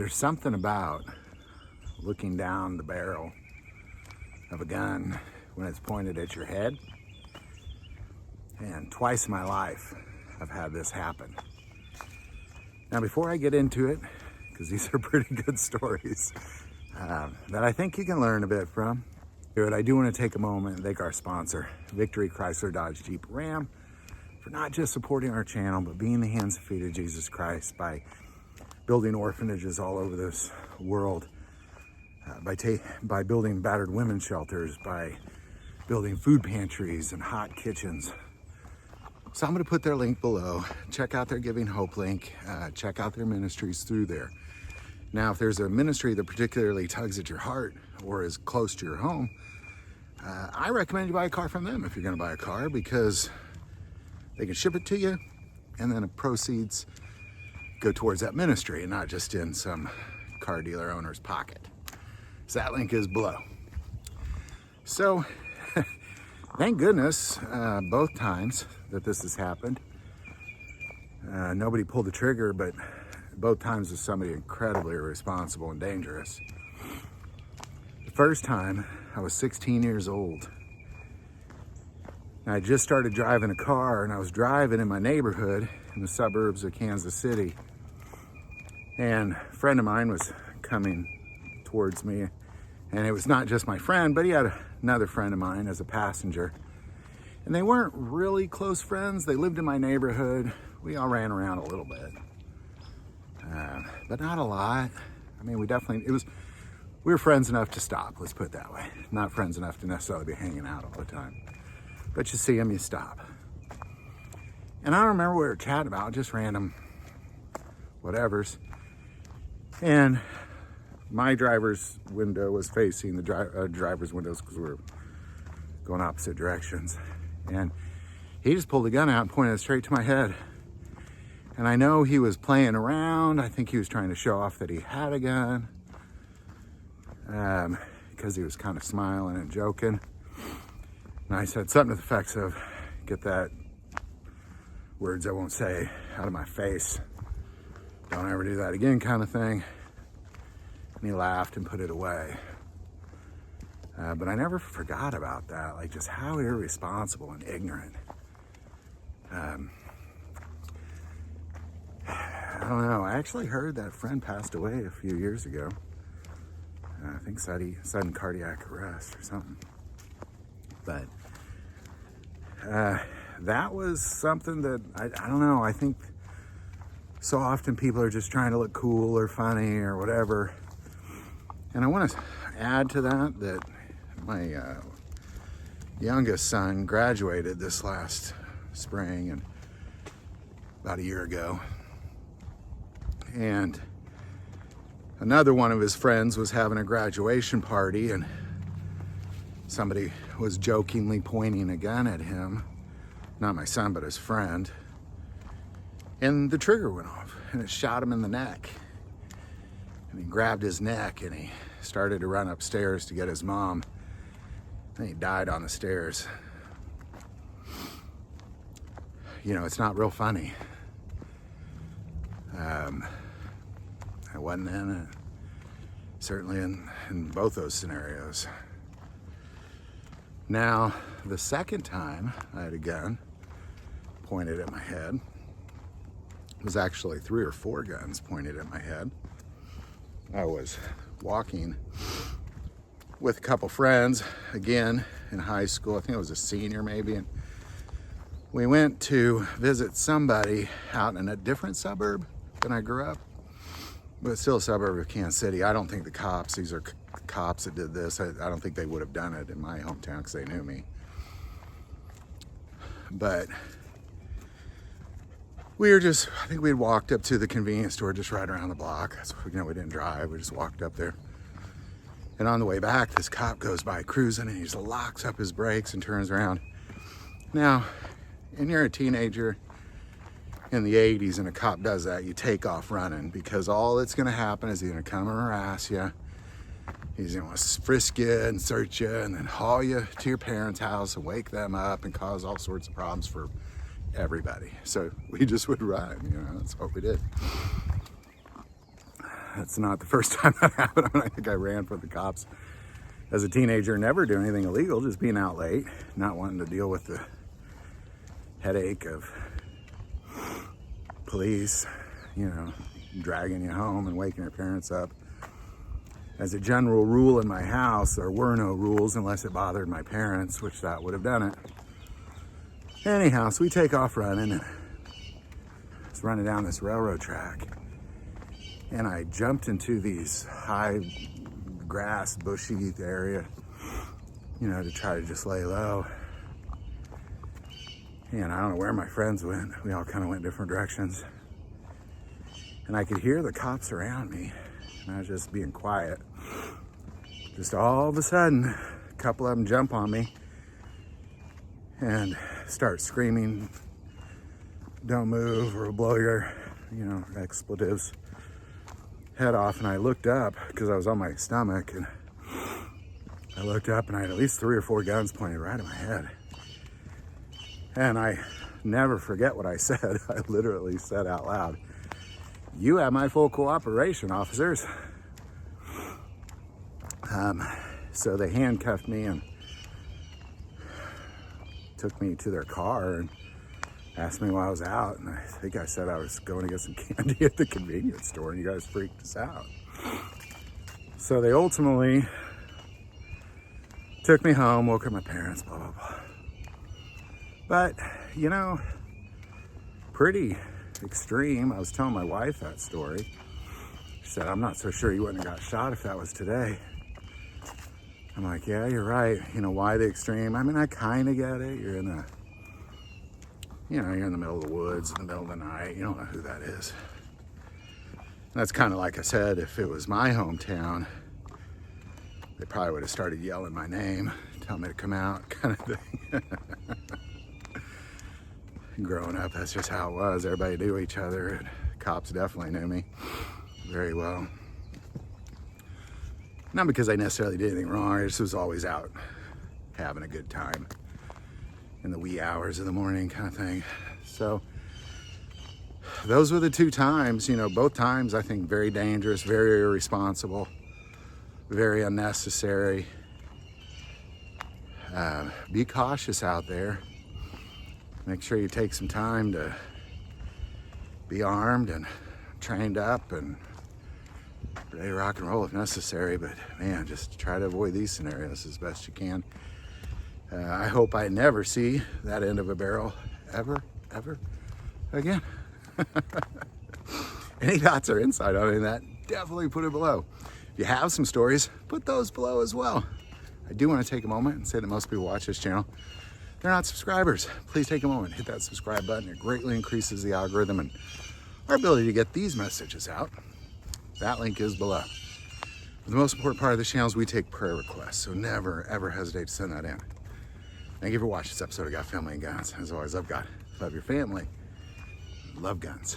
There's something about looking down the barrel of a gun when it's pointed at your head. And twice in my life, I've had this happen. Now, before I get into it, because these are pretty good stories that I think you can learn a bit from, I do want to take a moment and thank our sponsor, Victory Chrysler Dodge Jeep Ram, for not just supporting our channel, but being the hands and feet of Jesus Christ by building orphanages all over this world, by building battered women's shelters, by building food pantries and hot kitchens. So I'm going to put their link below. Check out their Giving Hope link. Check out their ministries through there. Now, if there's a ministry that particularly tugs at your heart or is close to your home, I recommend you buy a car from them if you're going to buy a car, because they can ship it to you and then the proceeds go towards that ministry and not just in some car dealer owner's pocket. So that link is below. So thank goodness both times that this has happened, nobody pulled the trigger, but both times was somebody incredibly irresponsible and dangerous. The first time, I was 16 years old. And I just started driving a car, and I was driving in my neighborhood in the suburbs of Kansas City. And a friend of mine was coming towards me, and it was not just my friend, but he had another friend of mine as a passenger. And they weren't really close friends. They lived in my neighborhood. We all ran around a little bit, but not a lot. I mean, we were friends enough to stop, let's put it that way. Not friends enough to necessarily be hanging out all the time. But you see them, you stop. And I don't remember what we were chatting about, just random whatevers. And my driver's window was facing the driver's windows because we were going opposite directions. And he just pulled the gun out and pointed it straight to my head. And I know he was playing around. I think he was trying to show off that he had a gun, because he was kind of smiling and joking. And I said something to the effects of, get that, words I won't say, out of my face. Don't ever do that again, kind of thing. And he laughed and put it away. But I never forgot about that, like just how irresponsible and ignorant. I don't know, I actually heard that friend passed away a few years ago. I think sudden cardiac arrest or something. But that was something that, I don't know, I think so often people are just trying to look cool or funny or whatever. And I want to add to that my youngest son graduated this last spring, and about a year ago. And another one of his friends was having a graduation party, and somebody was jokingly pointing a gun at him. Not my son, but his friend. And the trigger went off, and it shot him in the neck. And he grabbed his neck, and he started to run upstairs to get his mom. And he died on the stairs. You know, it's not real funny. I wasn't then, certainly in both those scenarios. Now, the second time I had a gun pointed at my head, it was actually 3 or 4 guns pointed at my head. I was walking with a couple friends, again, in high school. I think I was a senior maybe. And we went to visit somebody out in a different suburb than I grew up, but still a suburb of Kansas City. I don't think the cops, these are cops that did this, I don't think they would have done it in my hometown because they knew me. But I think we had walked up to the convenience store just right around the block. So, we didn't drive, we just walked up there. And on the way back, this cop goes by cruising, and he just locks up his brakes and turns around. Now, and you're a teenager in the 80s and a cop does that, you take off running, because all that's gonna happen is he's gonna come and harass you. He's gonna frisk you and search you and then haul you to your parents' house and wake them up and cause all sorts of problems for everybody. So we just would run, that's what we did. That's not the first time that happened. I think I ran from the cops as a teenager, never doing anything illegal, just being out late, not wanting to deal with the headache of police, you know, dragging you home and waking your parents up. As a general rule in my house, there were no rules unless it bothered my parents, which that would have done it. Anyhow, so we take off running, and it's running down this railroad track, and I jumped into these high grass, bushy area, you know, to try to just lay low. And I don't know where my friends went. We all kind of went different directions. And I could hear the cops around me, and I was just being quiet. Just all of a sudden, a couple of them jump on me and start screaming, "Don't move or we'll blow your," you know, expletives, head off. And I looked up because I was on my stomach, and I looked up and I had at least 3 or 4 guns pointed right at my head. And I never forget what I said. I literally said out loud, "You have my full cooperation, officers." So they handcuffed me and took me to their car and asked me why I was out. And I think I said I was going to get some candy at the convenience store, and you guys freaked us out. So they ultimately took me home, woke up my parents, blah, blah, blah. But, you know, pretty extreme. I was telling my wife that story. She said, "I'm not so sure you wouldn't have got shot if that was today." I'm like, yeah, you're right. You know, why the extreme? I mean, I kind of get it. You're in the, you know, you're in the middle of the woods in the middle of the night. You don't know who that is. And that's kind of like I said, if it was my hometown, they probably would have started yelling my name, telling me to come out, kind of thing. Growing up, that's just how it was. Everybody knew each other, and cops definitely knew me very well. Not because I necessarily did anything wrong, I just was always out having a good time in the wee hours of the morning, kind of thing. So those were the 2 times, you know, both times I think very dangerous, very irresponsible, very unnecessary. Be cautious out there. Make sure you take some time to be armed and trained up and ready to rock and roll if necessary. But man, just try to avoid these scenarios as best you can. I hope I never see that end of a barrel ever again. Any thoughts or insight on any of that, definitely put it below. If you have some stories, put those below as well. I do want to take a moment and say that most people watch this channel, they're not subscribers. Please take a moment, hit that subscribe button. It greatly increases the algorithm and our ability to get these messages out. That link is below. But the most important part of this channel is we take prayer requests, so never, ever hesitate to send that in. Thank you for watching this episode of God, Family, and Guns. As always, love God, love your family, love guns.